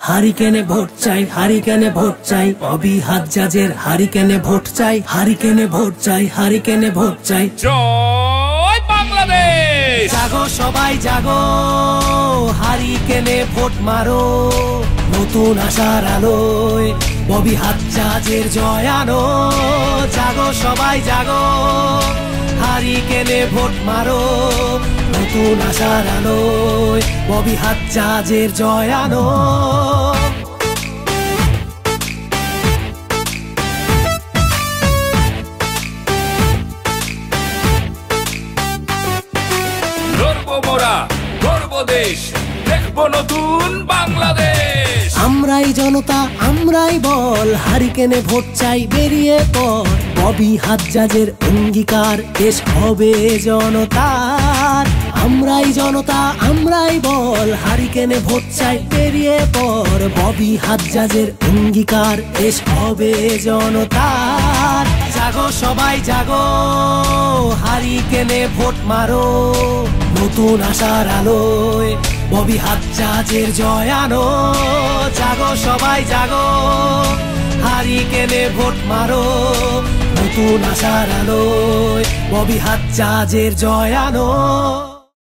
হারিকেনে vote চাই, হারিকেনে vote চাই, Bobby হাজ্জাজের হারিকেনে vote চাই, হারিকেনে ভোট চাই, হারিকেনে ভোট চাই। জয় বাংলাদেশ! জাগো সবাই জাগো, হারিকেনে ভোট মারো, নতুন আশার আলোয় ববি হাজ্জাজের জয় আনো। জাগো সবাই জাগো, হারিকেনে ভোট মারো, নতুন আশার আলোয় ববি হাজ্জাজের জয় আনো। লড়বো মোরা, গর্ব দেশ, দেখবো নতুন বাংলাদেশ। আমরাই জনতা, আমরাই বল, হারিকেনে ভোট চাই, বেরিয়ে পড়। ববি হাজ্জাজের অঙ্গীকার, দেশ হবে জনতার। আমরাই জনতা, আমরাই বল, হারিকেনে ভোট চাই, বেরিয়ে পড়। ববি হাজ্জাজের অঙ্গীকার, দেশ হবে জনতার। জাগো সবাই জাগো, হারিকেনে ভোট মারো, নতুন আশার আলোয় ববি হাজ্জাজের জয় আনো। জাগো সবাই জাগো, হারিকেনে ভোট মারো, নতুন আশার আলোয় ববি হাজ্জাজের জয় আনো।